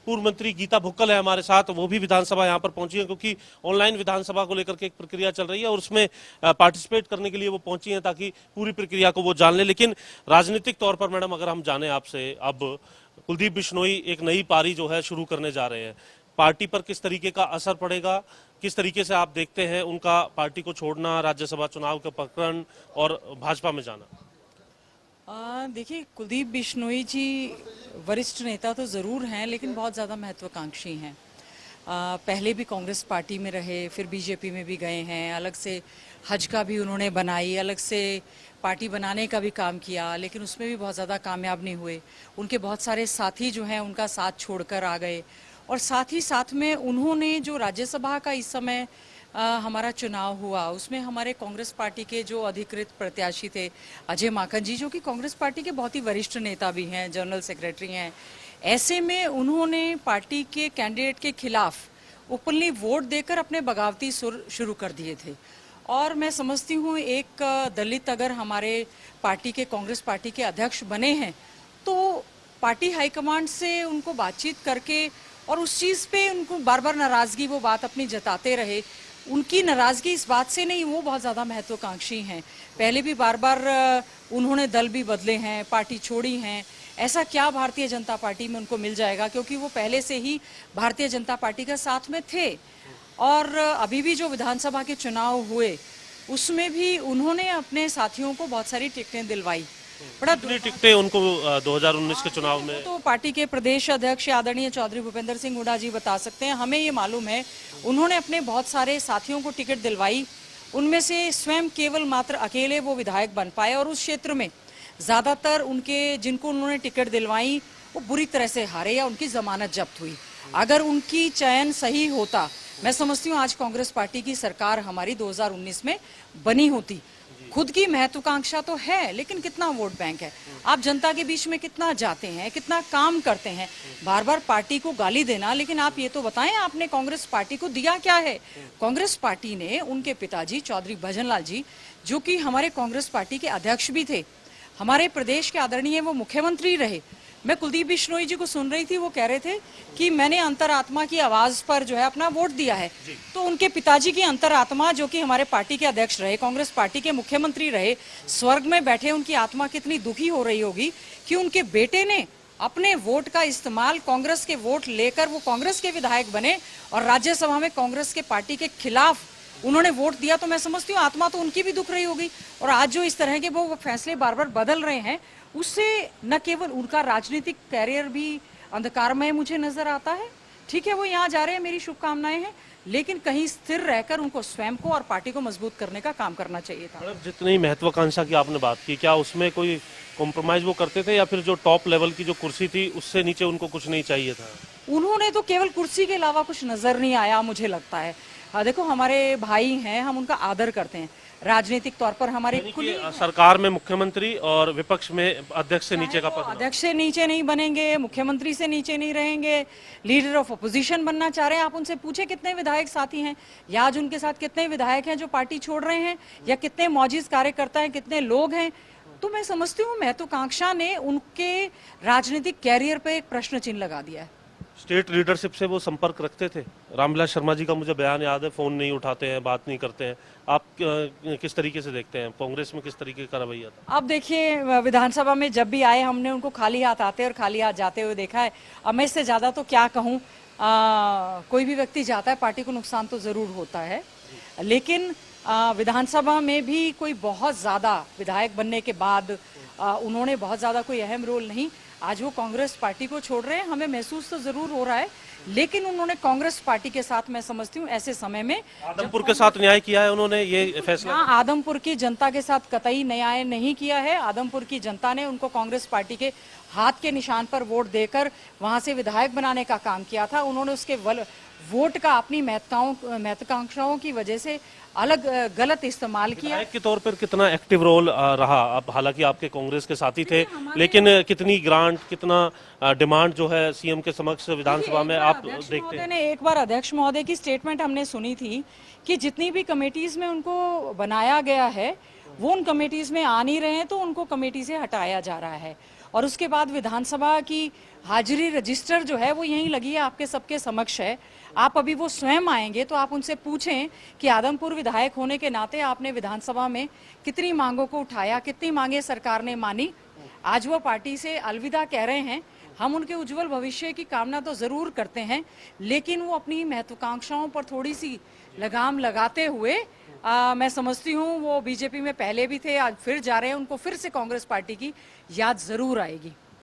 पूर्व मंत्री गीता भुक्कल है हमारे साथ, वो भी विधानसभा यहाँ पर पहुंची है क्योंकि ऑनलाइन विधानसभा को लेकर के एक प्रक्रिया चल रही है और उसमें पार्टिसिपेट करने के लिए वो पहुंची हैं ताकि पूरी प्रक्रिया को वो जान ले। लेकिन राजनीतिक तौर पर मैडम अगर हम जाने आपसे, अब कुलदीप बिश्नोई एक नई पारी जो है शुरू करने जा रहे हैं, पार्टी पर किस तरीके का असर पड़ेगा, किस तरीके से आप देखते हैं उनका पार्टी को छोड़ना, राज्यसभा चुनाव का प्रकरण और भाजपा में जाना? देखिए, कुलदीप बिश्नोई जी वरिष्ठ नेता तो ज़रूर हैं, लेकिन बहुत ज़्यादा महत्वाकांक्षी हैं। पहले भी कांग्रेस पार्टी में रहे, फिर बीजेपी में भी गए हैं, अलग से हज का भी उन्होंने बनाई, अलग से पार्टी बनाने का भी काम किया, लेकिन उसमें भी बहुत ज़्यादा कामयाब नहीं हुए। उनके बहुत सारे साथी जो हैं उनका साथ छोड़कर आ गए, और साथ ही साथ में उन्होंने जो राज्यसभा का इस समय हमारा चुनाव हुआ, उसमें हमारे कांग्रेस पार्टी के जो अधिकृत प्रत्याशी थे अजय माकन जी, जो कि कांग्रेस पार्टी के बहुत ही वरिष्ठ नेता भी हैं, जनरल सेक्रेटरी हैं, ऐसे में उन्होंने पार्टी के कैंडिडेट के खिलाफ ओपनली वोट देकर अपने बगावती सुर शुरू कर दिए थे। और मैं समझती हूँ एक दलित अगर हमारे पार्टी के, कांग्रेस पार्टी के अध्यक्ष बने हैं, तो पार्टी हाईकमांड से उनको बातचीत करके, और उस चीज़ पे उनको बार बार नाराज़गी वो बात अपनी जताते रहे। उनकी नाराज़गी इस बात से नहीं, वो बहुत ज़्यादा महत्वाकांक्षी हैं। पहले भी बार बार उन्होंने दल भी बदले हैं, पार्टी छोड़ी हैं। ऐसा क्या भारतीय जनता पार्टी में उनको मिल जाएगा, क्योंकि वो पहले से ही भारतीय जनता पार्टी का साथ में थे। और अभी भी जो विधानसभा के चुनाव हुए उसमें भी उन्होंने अपने साथियों को बहुत सारी टिकटें दिलवाई। बड़ा टिकटें उनको 2019 के चुनाव में तो पार्टी के प्रदेश अध्यक्ष आदरणीय चौधरी भूपेंद्र सिंह हुड्डा जी बता सकते हैं। हमें ये मालूम है उन्होंने अपने बहुत सारे साथियों को टिकट दिलवाई, उनमें से स्वयं केवल मात्र अकेले वो विधायक बन पाए, और उस क्षेत्र में ज़्यादातर उनके जिनको उन्होंने टिकट दिलवाई वो बुरी तरह से हारे या उनकी जमानत जब्त हुई। अगर उनकी चयन सही होता, मैं समझती हूँ आज कांग्रेस पार्टी की सरकार हमारी 2019 में बनी होती। खुद की महत्वाकांक्षा तो है, लेकिन कितना वोट बैंक है, आप जनता के बीच में कितना जाते हैं, कितना काम करते हैं। बार बार पार्टी को गाली देना, लेकिन आप ये तो बताएं आपने कांग्रेस पार्टी को दिया क्या है। कांग्रेस पार्टी ने उनके पिताजी चौधरी भजनलाल जी, जो कि हमारे कांग्रेस पार्टी के अध्यक्ष भी थे, हमारे प्रदेश के आदरणीय वो मुख्यमंत्री रहे। मैं कुलदीप बिश्नोई जी को सुन रही थी, वो कह रहे थे कि मैंने अंतरात्मा की आवाज पर जो है अपना वोट दिया है। तो उनके पिताजी की अंतरात्मा, जो कि हमारे पार्टी के अध्यक्ष रहे, कांग्रेस पार्टी के मुख्यमंत्री रहे, स्वर्ग में बैठे, उनकी आत्मा कितनी दुखी हो रही होगी कि उनके बेटे ने अपने वोट का इस्तेमाल, कांग्रेस के वोट लेकर वो कांग्रेस के विधायक बने और राज्यसभा में कांग्रेस के पार्टी के खिलाफ उन्होंने वोट दिया। तो मैं समझती हूँ आत्मा तो उनकी भी दुख रही होगी। और आज जो इस तरह के वो फैसले बार बार बदल रहे हैं, उससे न केवल उनका राजनीतिक कैरियर भी अंधकारमय मुझे नजर आता है। ठीक है, वो यहाँ जा रहे हैं, मेरी शुभकामनाएं हैं, लेकिन कहीं स्थिर रहकर उनको स्वयं को और पार्टी को मजबूत करने का काम करना चाहिए था। जितनी महत्वाकांक्षा की आपने बात की, क्या उसमें कोई कॉम्प्रोमाइज वो करते थे, या फिर जो टॉप लेवल की जो कुर्सी थी उससे नीचे उनको कुछ नहीं चाहिए था? उन्होंने तो केवल कुर्सी के अलावा कुछ नजर नहीं आया, मुझे लगता है। देखो, हमारे भाई हैं, हम उनका आदर करते हैं, राजनीतिक तौर पर हमारे सरकार में मुख्यमंत्री और विपक्ष में अध्यक्ष से नीचे का पद, अध्यक्ष से नीचे नहीं बनेंगे, मुख्यमंत्री से नीचे नहीं रहेंगे, लीडर ऑफ अपोजिशन बनना चाह रहे हैं। आप उनसे पूछे कितने विधायक साथी हैं, या आज उनके साथ कितने विधायक हैं जो पार्टी छोड़ रहे हैं, या कितने मौजूद कार्यकर्ता हैं, कितने लोग हैं। तो मैं समझती हूँ महत्वाकांक्षा ने उनके राजनीतिक कैरियर पे एक प्रश्न चिन्ह लगा दिया है। स्टेट लीडरशिप से वो संपर्क रखते थे? रामविलास शर्मा जी का मुझे बयान याद है, फोन नहीं उठाते हैं, बात नहीं करते हैं। आप किस तरीके से देखते हैं, कांग्रेस में किस तरीके का रवैया था? अब देखिए, विधानसभा में जब भी आए हमने उनको खाली हाथ आते और खाली हाथ जाते हुए देखा है। अब मैं इससे ज़्यादा तो क्या कहूँ, कोई भी व्यक्ति जाता है, पार्टी को नुकसान तो ज़रूर होता है, लेकिन विधानसभा में भी कोई बहुत ज़्यादा विधायक बनने के बाद उन्होंने बहुत ज़्यादा कोई अहम रोल नहीं। आज वो कांग्रेस पार्टी को छोड़ रहे हैं, हमें महसूस तो ज़रूर हो रहा है, लेकिन उन्होंने कांग्रेस पार्टी के साथ, मैं समझती हूँ ऐसे समय में आदमपुर के साथ न्याय किया है उन्होंने, ये फैसला? आदमपुर की जनता के साथ कतई न्याय नहीं किया है। आदमपुर की जनता ने उनको कांग्रेस पार्टी के हाथ के निशान पर वोट देकर वहां से विधायक बनाने का काम किया था। उन्होंने उसके वोट का अपनी महत्वाकांक्षाओं की वजह से अलग गलत इस्तेमाल किया। के तौर पर कितना एक्टिव रोल रहा? अब हालांकि आपके कांग्रेस के साथी थे, लेकिन कितनी ग्रांट, कितना डिमांड जो है सीएम के समक्ष विधानसभा में आप देखते हैं? एक बार अध्यक्ष महोदय की स्टेटमेंट हमने सुनी थी कि जितनी भी कमेटीज में उनको बनाया गया है वो उन कमेटीज में आ नहीं रहे हैं, तो उनको कमेटी से हटाया जा रहा है। और उसके बाद विधानसभा की हाजिरी रजिस्टर जो है वो यहीं लगी है, आपके सबके समक्ष है। आप अभी वो स्वयं आएंगे तो आप उनसे पूछें कि आदमपुर विधायक होने के नाते आपने विधानसभा में कितनी मांगों को उठाया, कितनी मांगे सरकार ने मानी। आज वो पार्टी से अलविदा कह रहे हैं। हम उनके उज्जवल भविष्य की कामना तो जरूर करते हैं, लेकिन वो अपनी महत्वाकांक्षाओं पर थोड़ी सी लगाम लगाते हुए मैं समझती हूँ वो बीजेपी में पहले भी थे, आज फिर जा रहे हैं, उनको फिर से कांग्रेस पार्टी की याद जरूर आएगी।